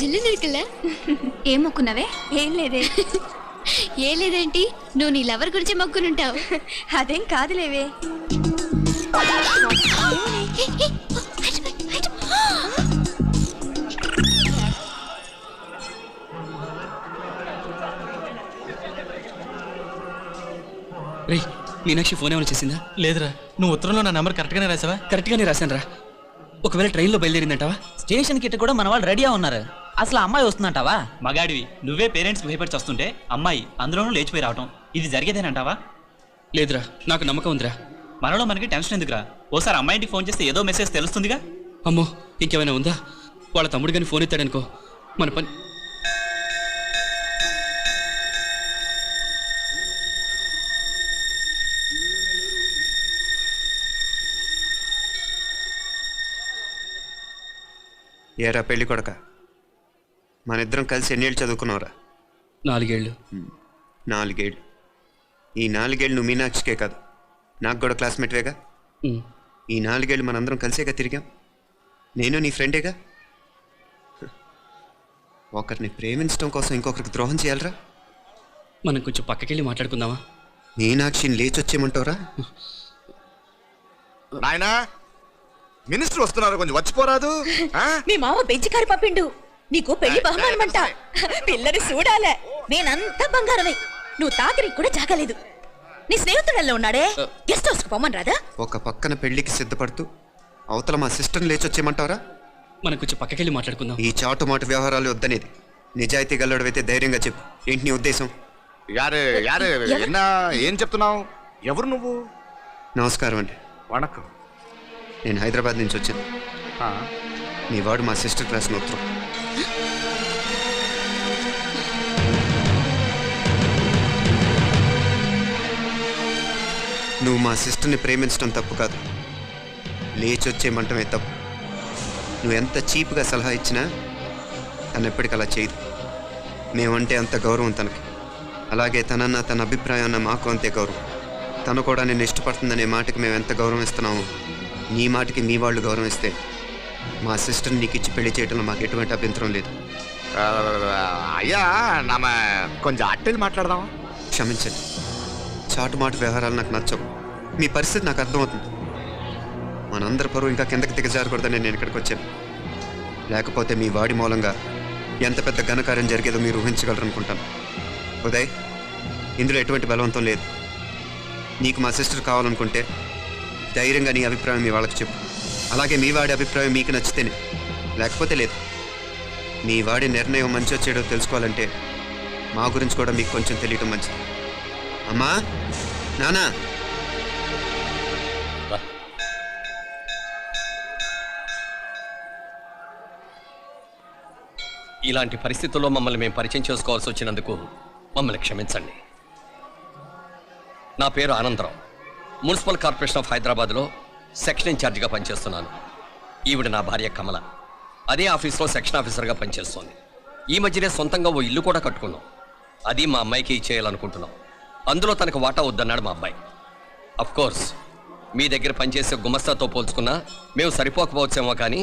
జిల్లు இருக்குல்ல ఏం మొక్కున్నావే? ఏం లేదే. ఏ లేదేంటి, నువ్వు నీ లవర్ గురించి మొక్కునుంటావు. అదేం కాదులేవే. రే మీనాక్షి ఫోన్ ఏమైనా చేసిందా? లేదురా. నువ్వు ఉత్తరంలో నా నెంబర్ కరెక్ట్గానే రాసావా? కరెక్ట్గానే రాశాను రా. ఒకవేళ ట్రైన్లో బయలుదేరిందంటావా? స్టేషన్ కిட்ட కూడా మన వాళ్ళు రెడీగా ఉన్నారు. అసలు అమ్మాయి వస్తుందంటావా? మగాడివి నువ్వే పేరెంట్స్ భయపడి వస్తుంటే అమ్మాయి అందులోనూ లేచిపోయి రావటం ఇది జరిగేదేనంటావా? లేదురా, నాకు నమ్మకం ఉందిరా. మనలో మనకి టెన్షన్ ఎందుకురా? ఓసారి అమ్మాయింటికి ఫోన్ చేస్తే ఏదో మెసేజ్ తెలుస్తుందిగా. అమ్మో ఇంకేమైనా ఉందా? వాళ్ళ తమ్ముడు కానీ ఫోన్ ఎత్తాడనుకో మన పని. ఏరా పెళ్ళి కొడక, మన ఇద్దరం కలిసి ఎన్నేళ్ళు చదువుకున్నావురా? 4 ఏళ్ళు. 4 ఏళ్ళు. ఈ 4 ఏళ్ళు నువ్వు మీనాక్షికే కాదు, నాకు కూడా క్లాస్మేట్వేగా. ఈ 4 ఏళ్ళు మనందరం కలిసేగా తిరిగాం. నేను నీ ఫ్రెండేగా. ఒకరిని ప్రేమించడం కోసం ఇంకొకరికి ద్రోహం చేయాలరా? మనం కొంచెం పక్కకెళ్ళి మాట్లాడుకుందామా? మీనాక్షిని లేచొచ్చేయమంటావురా? నాయనా మినిస్టర్ వస్తున్నారు, కొంచెం వచ్చిపోరాదు. మీ మామ బెంచి కారు పంపిండు. నీకు పెళ్లి బహుమానమంట. పిల్లని చూడాలే. నేనంతా బంగారమే. నువ్వు తాకరికి కూడా జాగలేదు. నీ స్నేహితుడల్లో ఉన్నాడే, గెస్ట్ హౌస్ కు పొమ్మని రాదా? ఒక పక్కన పెళ్లికి సిద్ధపడుతూ అవతల మా సిస్టర్ని లేచొచ్చేయమంటావరా? మనం కొంచెం పక్కకెళ్ళి మాట్లాడుకుందాం. ఈ చాటుమాటు వ్యవహారాలు వద్దనేది. నిజాయితీ గల్లడవైతే ధైర్యంగా చెప్పు, ఏంటి నీ ఉద్దేశం? యారే యారే ఎన్నా ఏం చెప్తున్నావు? ఎవరు నువ్వు? నమస్కారం అండి. వణకం. నేను హైదరాబాద్ నుంచి వచ్చాను. నీ వాడు మా సిస్టర్ క్లాస్ ఉత్తరం. నువ్వు మా సిస్టర్ని ప్రేమించడం తప్పు కాదు, లేచొచ్చేయమంటమే తప్పు. నువ్వు ఎంత చీప్గా సలహా ఇచ్చినా తను ఎప్పటికీ అలా చేయదు. మేమంటే అంత గౌరవం తనకి, అలాగే తనన్న తన అభిప్రాయం అన్న మాకు అంతే గౌరవం. తను కూడా నేను ఇష్టపడుతుందనే మాటకి మేము ఎంత గౌరవం ఇస్తున్నామో నీ మాటకి మీ వాళ్ళు గౌరవం ఇస్తే మా సిస్టర్ని నీకు ఇచ్చి పెళ్లి చేయడంలో మాకు ఎటువంటి అభ్యంతరం లేదు. అయ్యా నామ కొంచెం అట్టెలు మాట్లాడదామా? క్షమించండి, చాటుమాటు వ్యవహారాలు నాకు నచ్చవు. మీ పరిస్థితి నాకు అర్థమవుతుంది. మనందరి పరువు ఇంకా కిందకి దిగజారకూడదని నేను ఇక్కడికి వచ్చాను. లేకపోతే మీ వాడి మూలంగా ఎంత పెద్ద ఘనకార్యం జరిగేదో మీరు ఊహించగలరనుకుంటాను. ఉదయ్, ఇందులో ఎటువంటి బలవంతం లేదు. నీకు మా సిస్టర్ కావాలనుకుంటే ధైర్యంగా నీ అభిప్రాయం మీ వాళ్ళకి చెప్పు. అలాగే మీ వాడి అభిప్రాయం మీకు నచ్చితేనే, లేకపోతే లేదు. మీ వాడి నిర్ణయం మంచో చెడో తెలుసుకోవాలంటే మా గురించి కూడా మీకు కొంచెం తెలియటం మంచిది. అమ్మా, నానా, ఇలాంటి పరిస్థితుల్లో మమ్మల్ని మేము పరిచయం చేసుకోవాల్సి వచ్చినందుకు మమ్మల్ని క్షమించండి. నా పేరు ఆనందరావు. మున్సిపల్ కార్పొరేషన్ ఆఫ్ హైదరాబాద్లో సెక్షన్ ఇన్ఛార్జిగా పనిచేస్తున్నాను. ఈవిడ నా భార్య కమల. అదే ఆఫీస్లో సెక్షన్ ఆఫీసర్గా పనిచేస్తోంది. ఈ మధ్యనే సొంతంగా ఓ ఇల్లు కూడా కట్టుకున్నాం. అది మా అమ్మాయికి ఇచ్చేయాలనుకుంటున్నాం. అందులో తనకు వాటా వద్దన్నాడు మా అబ్బాయి. అఫ్కోర్స్ మీ దగ్గర పనిచేసే గుమస్తాతో పోల్చుకున్నా మేము సరిపోకపోవచ్చేమో, కానీ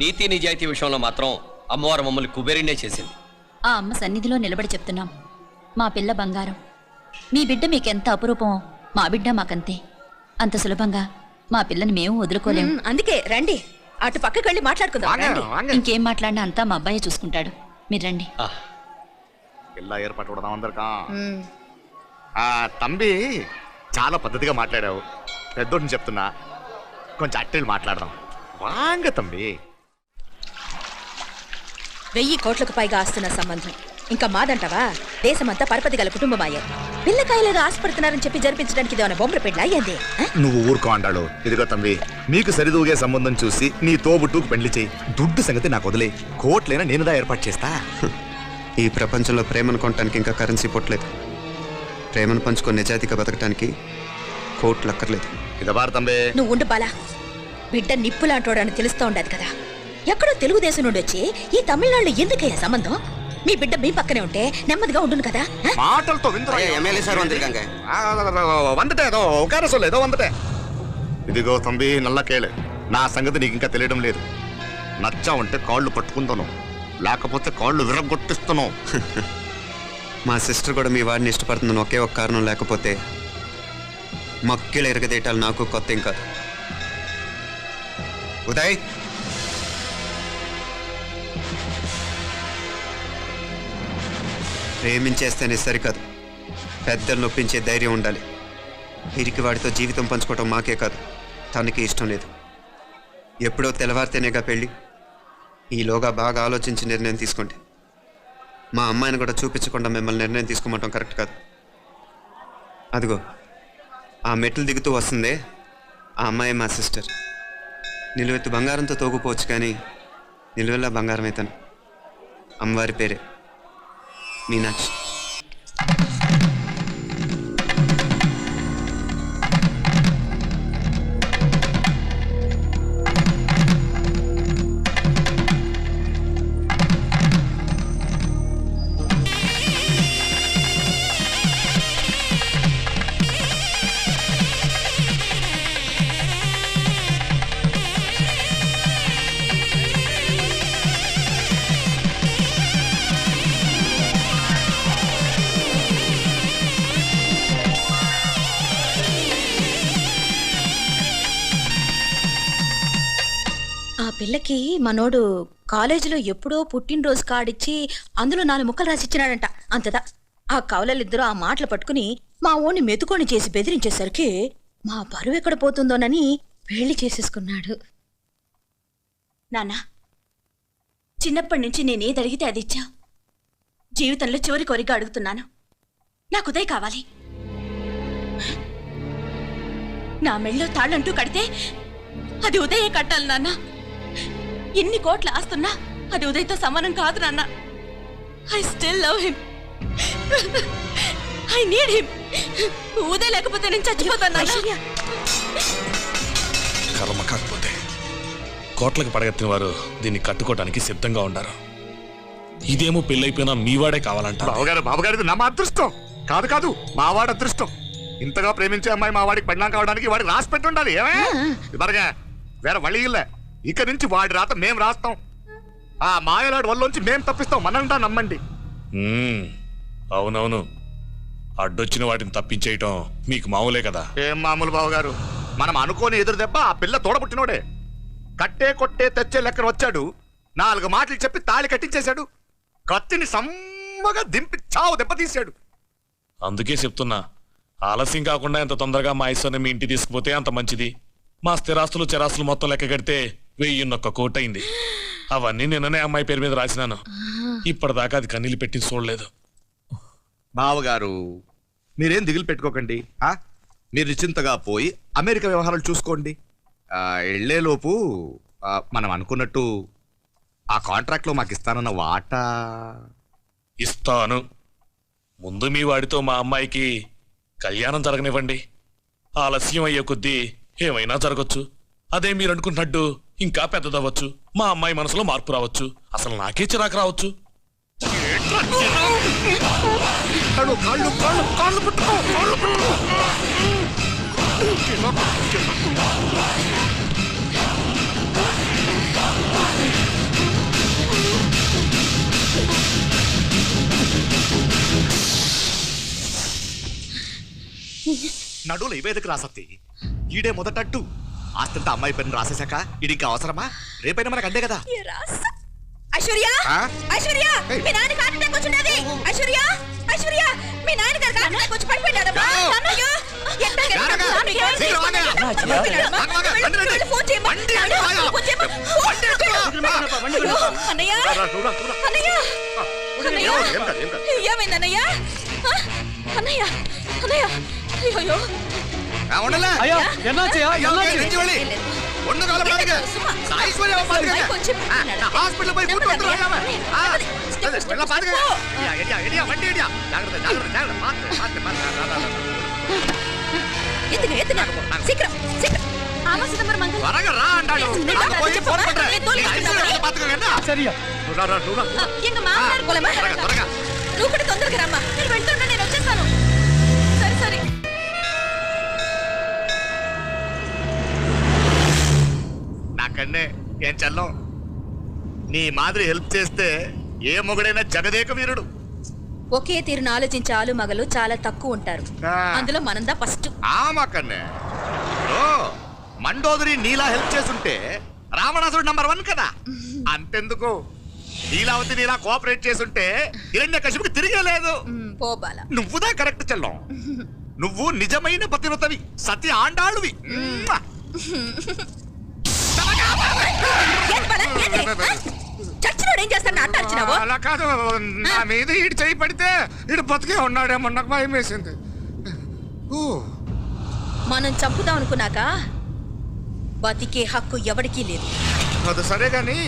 నీతి నిజాయితీ విషయంలో మాత్రం అమ్మవారు మమ్మల్ని కుబేరినే చేసింది. ఆ అమ్మ సన్నిధిలో నిలబడి చెప్తున్నాం, మా పిల్ల బంగారం. మీ బిడ్డ మీకెంత అపురూపమో మా బిడ్డ మాకంతే. అంత సులభంగా మా పిల్లని మేము వదులుకోలేము. అందుకే రండి, అటు పక్కకి వెళ్ళి మాట్లాడుకుందాం. ఇంకేం మాట్లాడినా అంతా మా అబ్బాయి చూసుకుంటాడు. మీరు రండి. ఇలా ఏర్పాటు కూడా అందరికా. తంబి చాలా పద్ధతిగా మాట్లాడావు. పెద్దోడిని చెప్తున్నా, కొంచెం అట్టెలు మాట్లాడదాం. వాంగ తంబి. 1000 కోట్లకు పైగా ఆస్తున్న సంబంధం ఇంకా మాదంటావా? దేశమంతా పరపతి గల కుటుంబమాయే. పిల్లకాయలేదో ఆశపడుతున్నారని చెప్పి జరిపించడానికి ఇదేమైనా బొమ్మల పెళ్ళి అయ్యింది? నువ్వు ఊరుకో అంటాడు. ఇదిగో తంబి, నీకు సరిదూగే సంబంధం చూసి నీ తోబుట్టుకు పెళ్లి చేయి. దుడ్డు సంగతి నాకు వదిలే. కోట్లైనా నేనుదా ఏర్పాటు చేస్తా. ఈ ప్రపంచంలో ప్రేమను కొనటానికి ఇంకా కరెన్సీ పుట్టలేదు. ప్రేమను పంచుకొని నిజాయితీగా బతకటానికి కోట్లు అక్కర్లేదు. ఇదబారు తంబే. నువ్వు ఉండు బాలా. బిడ్డ నిప్పులాంటోడని తెలుస్తూ ఉండదు కదా. ఎక్కడో తెలుగుదేశం నుండి వచ్చి ఈ తమిళనాడులో ఎందుకయ్యా సంబంధం? మీ బిడ్డ మీ పక్కనే ఉంటే నెమ్మదిగా ఉండును కదా. మాటలతో ఇదిగో తంబి, నల్ల కేళే. నా సంగతి నీకు ఇంకా తెలియడం లేదు. నచ్చా ఉంటే కాళ్ళు పట్టుకుంటాను. లేకపోతే కాళ్ళు విరగొట్టిస్తున్నావు. మా సిస్టర్ కూడా మీ వాడిని ఇష్టపడుతుందని ఒకే ఒక కారణం లేకపోతే మక్కిలు ఎరగదేయటాలు నాకు కొత్త ఏం కాదు. ఉదయ్, ప్రేమించేస్తేనే సరికాదు, పెద్దలు నొప్పించే ధైర్యం ఉండాలి. వీరికి వాడితో జీవితం పంచుకోవటం మాకే కాదు, తనకి ఇష్టం లేదు. ఎప్పుడో తెల్లవారితేనేగా పెళ్ళి. ఈలోగా బాగా ఆలోచించి నిర్ణయం తీసుకోండి. మా అమ్మాయిని కూడా చూపించకుండా మిమ్మల్ని నిర్ణయం తీసుకోమంటాం కరెక్ట్ కాదు. అదిగో ఆ మెట్లు దిగుతూ వస్తుందే, ఆ అమ్మాయి మా సిస్టర్. నిలువెత్తు బంగారంతో తోగుపోవచ్చు, కానీ నిలువెల్లా బంగారం అవుతాను. అమ్మవారి పేరే మీనాక్షి. ఆ పిల్లకి మనోడు కాలేజీలో ఎప్పుడో పుట్టినరోజు కార్డిచ్చి అందులో 4 ముక్కలు రాసిచ్చినాడంట. అంతదా ఆ కవలలిద్దరూ ఆ మాటలు పట్టుకుని మా ఓణ్ణి మెతుకొని చేసి బెదిరించేసరికి మా పరువు ఎక్కడ పోతుందోనని పెళ్లి చేసేసుకున్నాడు. నాన్నా, చిన్నప్పటి నుంచి నేనేది అడిగితే అది ఇచ్చావు. జీవితంలో చివరి కోరిక అడుగుతున్నాను, నాకు ఉదయ్ కావాలి. నా మెళ్ళో తాళ్ళంటూ కడితే అది ఉదయే కట్టాలి నాన్న. ఎన్ని కోట్ల ఆస్తున్నా అది ఉదయ్తో సమానం కాదు నాన్న. I still love him, I need him. Uday లేకపోతే నేను చచ్చిపోతాను నాన్న. కర్మ కాకపోతే కోట్లకు పడగెత్తిన వారు దీన్ని కట్టుకోవడానికి సిద్ధంగా ఉన్నారు. ఇదేమో పెళ్ళైపోయినా మీవాడే కావాలంట. బావగారు నా అదృష్టం కాదు కాదు, మావాడి అదృష్టం. ఇంతగా ప్రేమించే అమ్మాయి మా వాడికి పడినా కావడానికి వాడికి రాసి పెట్టి ఉండాలి. ఏమే ఇదరగా వేరే వళ్ళ ఇల్లే. ఇక నుంచి వాడి రాత మేం రాస్తాం. ఆ మాయలాడి వల్లోంచి మేం తప్పిస్తాం. మనంటా నమ్మండి. అవునవును, అడ్డొచ్చిన వాటిని తప్పించేయటం మీకు మామూలే కదా. ఏం మామూలు బావగారు, మనం అనుకోని ఎదురు దెబ్బ ఆ పిల్ల తోడబుట్టినోడే. కట్టే కొట్టే తెచ్చే లెక్కన వచ్చాడు. 4 మాటలు చెప్పి తాళి కట్టించేశాడు. కత్తిని సమ్మగా దింపి చావు దెబ్బ తీశాడు. అందుకే చెప్తున్నా, ఆలస్యం కాకుండా ఎంత తొందరగా మా ఐశ్వర్యం మీ ఇంటికి తీసుకుపోతే అంత మంచిది. మా స్థిరాస్తులు చిరాస్తులు మొత్తం లెక్క కడితే 1,001 కోటి అయింది. అవన్నీ నిన్ననే అమ్మాయి పేరు మీద రాసినాను. ఇప్పటిదాకా అది కన్నీళ్ళు పెట్టి చూడలేదు. బావగారు మీరేం దిగులు పెట్టుకోకండి. మీరు నిశ్చింతగా పోయి అమెరికా వ్యవహారాలు చూసుకోండి. వెళ్లేలోపు మనం అనుకున్నట్టు ఆ కాంట్రాక్ట్ లో మాకు ఇస్తానన్న వాటా ఇస్తాను. ముందు మీ వాడితో మా అమ్మాయికి కళ్యాణం జరగనివ్వండి. ఆలస్యం అయ్యే కొద్దీ ఏమైనా జరగచ్చు. అదే మీరు అనుకుంటున్నట్టు ఇంకా పెద్దదవ్వచ్చు. మా అమ్మాయి మనసులో మార్పు రావచ్చు. అసలు నాకే చిరాకు రావచ్చు. నడువులు ఇవేదకు రాసత్తి. ఈడే మొదటట్టు ఆస్తంతా అమ్మాయి పైన రాసేశాక ఇది ఇంకా అవసరమా? రేపైనా మనకు అందే కదా. ఐశ్వర్య, ఐశ్వర్య, మీ నాన్న హార్ట్ అటాక్ వచ్చినది. ఐశ్వర్య, ఐశ్వర్య, మీ నాన్న గారు హార్ట్ అటాక్ వచ్చి పడిపోయాడమ్మా. అయ్యో, ఫోన్ చేయమ్మా. అన్నయ్య, అన్నయ్య, ఏమైందన్నయ్య? అన్నయ్య, అన్నయ్య, అయ్యో ஐயா என்னாச்சு ஒண்ணு காலம் பாருங்க. ஐஸ்வர்யா பாருங்க. ஹாஸ்பிடல் போய் கூட்டி வந்துறாங்க. எல்லாம் பாருங்க. எடியா வண்டி எடியா. ஜாகிரதை ஜாகிரதை ஜாகிரதை. பாத்து. எத்துங்க சீக்கிரம் சீக்கிரம். ஆமா சிதம்பரம் மங்கல். வரங்க ராண்டாளோ. அங்க போய் போன் பண்றேன். ஐஸ்வர்யா பாத்துக்கங்க என்ன? சரியா. రా. எங்க மாமனார் கொலமா? త్వరగా. నువ్వు కూడా తొందరగా రమ్మా. నేను వెళ్తున్నా, నేను వచ్చేస్తాను. సరే సరే. నాకన్నే ఏం చల్లం. నీ మాదిరి హెల్ప్ చేస్తే ఏ మొగుడైనా జగదేక వీరుడు. ఒకే తీరును ఆలోచించే ఆలు మగలు చాలా తక్కువ ఉంటారు. అందులో మనందా ఫస్ట్. ఆమకన్నే మండోదరి నీలా హెల్ప్ చేస్తుంటే రావణాసుడు నంబర్ 1 కదా. అంతెందుకు నీలావతి నీలా కోఆపరేట్ చేస్తుంటే హిరణ్యకశిపుకి తిరిగే లేదు. పోబాల నువ్వుదా కరెక్ట్ చెల్లం. నువ్వు నిజమైన పతివ్రతవి, సతి ఆండాళ్ళువి. చచ్చినోడు ఏం చేస్తాను అట్టాల్చినావు? అలా కాదు, నా మీద ఈడు చేయి పడితే ఈడు బతికే ఉన్నాడేమో నాకు భయం వేసింది. మనం చంపుదాం అనుకున్నాక బతికే హక్కు ఎవరికీ లేదు. అది సరే గాని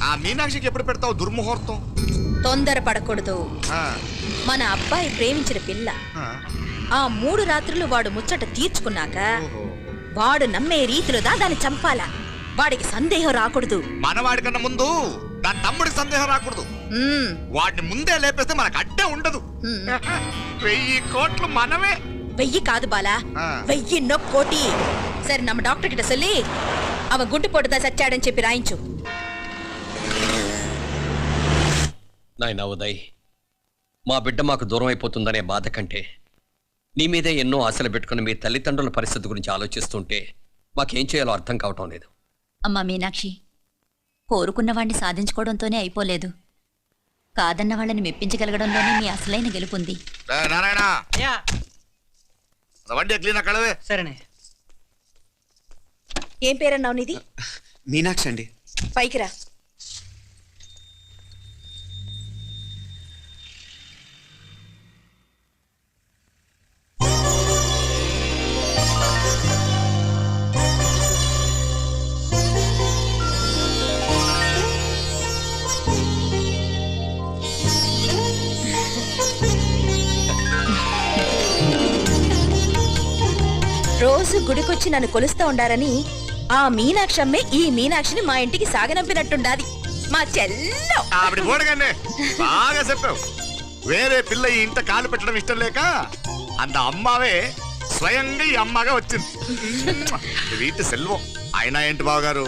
ఆ మీనాక్షికి ఎప్పుడు పెడతావు దుర్ముహూర్తం? తొందర పడకూడదు. మన అబ్బాయి ప్రేమించిన పిల్ల ఆ 3 రాత్రులు వాడు ముచ్చట తీర్చుకున్నాక వాడు నమ్మే రీతిలో దాన్ని చంపాలా. వాడికి సందేహం రాకూడదు. మనవాడి కన్నా ముందు దాని తమ్ముడికి సందేహం రాకూడదు. వాడిని ముందే లేపేస్తే మనకు అడ్డే ఉండదు. 1000 కోట్లు మనమే. 1000 కాదు బాలా, 1000 కోటి. సరే నమ్మ డాక్టర్ కిட்ட சொல்லி அவன் గుంటు పోటుదా చచ్చాడని చెప్పి రాయించు. నాయనా ఉదయ్, మా బిడ్డ మాకు దూరం అయిపోతుందనే బాధ కంటే నీ మీదే ఎన్నో ఆశలు పెట్టుకుని మీ తల్లిదండ్రుల పరిస్థితి గురించి ఆలోచిస్తుంటే మాకేం చేయాలో అర్థం కావటం లేదు. అమ్మా మీనాక్షి, కోరుకున్న వాడిని సాధించుకోవడంతోనే అయిపోలేదు. కాదన్న వాళ్ళని మెప్పించగలగడంలోనే మీ అసలైన గెలుపుంది. సరేనే. ఏం పేరన్నావు నీది? మీనాక్షి అండి. పైకి రా. రోజు గుడికొచ్చి నన్ను కొలుస్తా ఉండారని ఆ మీనాక్షమ్మే ఈ మీనాక్షిని మా ఇంటికి సాగనంపినట్టుండాది. మా చెల్లో ఆవిడ పోడగానే బాగా చెప్పావు. వేరే పిల్ల ఈ ఇంట కాలు పెట్టడం ఇష్టం లేక అంత అమ్మావే స్వయంగా ఈ అమ్మగా వచ్చింది. వీటి సెల్వం. అయినా ఏంటి బావగారు,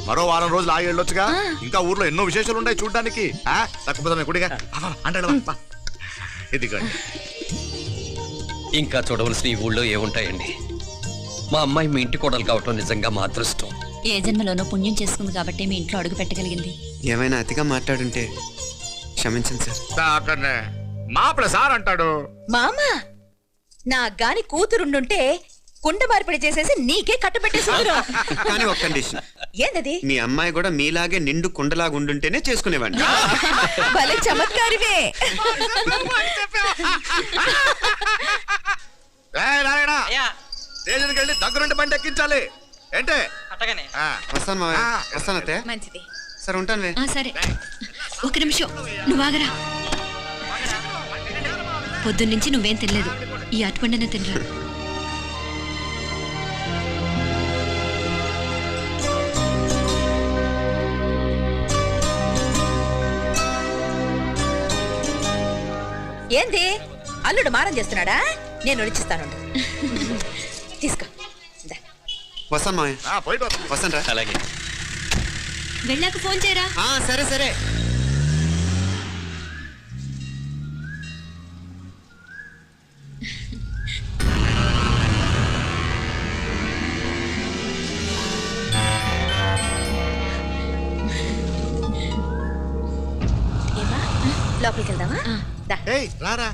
మరో వారం రోజులు ఆగి వెళ్ళొచ్చుగా. ఇంకా ఊర్లో ఎన్నో విశేషాలు ఉన్నాయి చూడ్డానికి. తక్కువ కుడిగా అంటాడు. ఇదిగోండి. ఇంకా చూడవలసిన ఈ ఊళ్ళో ఏముంటాయండి? మా అమ్మాయి మీ ఇంటి కోడలు కావటం నిజంగా మా అదృష్టం. ఏ జన్మలోనో పుణ్యం చేసుకుంది కాబట్టి మీ ఇంట్లో అడుగు పెట్టగలిగింది. ఏమైనా అతిగా మాట్లాడుంటే క్షమించండి సార్. మాపల సార్ అంటాడు. మామా, నా గాని కూతురుండుంటే కుండ మార్పిడి చేసేసి నీకే కట్టుబెట్టేసి. కానీ ఒక కండిషన్. ఏందది? మీ అమ్మాయి కూడా మీలాగే నిండు కుండలాగా ఉండుంటేనే చేసుకునేవాడిని. భలే చమత్కారివే. స్టేషన్కి వెళ్ళి దగ్గరుండి బండి ఎక్కించాలి. ఏంటే? వస్తాను మావయ్య. వస్తాను అత్తయ్య. మంచిది. సరే ఉంటాను. సరే, ఒక నిమిషం నువ్వు ఆగరా. పొద్దున్నుంచి నువ్వేం తినలేదు. ఈ అటుపండనే తినరా. ఏంది అల్లుడు మారం చేస్తున్నాడా? నేను ఒలిచిస్తాను. తీసుకో. వస్తాను మావయ్య. వస్తాను రా. అలాగే. వెళ్ళాక ఫోన్ చేయరా. సరే సరే. లోపలికి వెళ్దామా? రారా.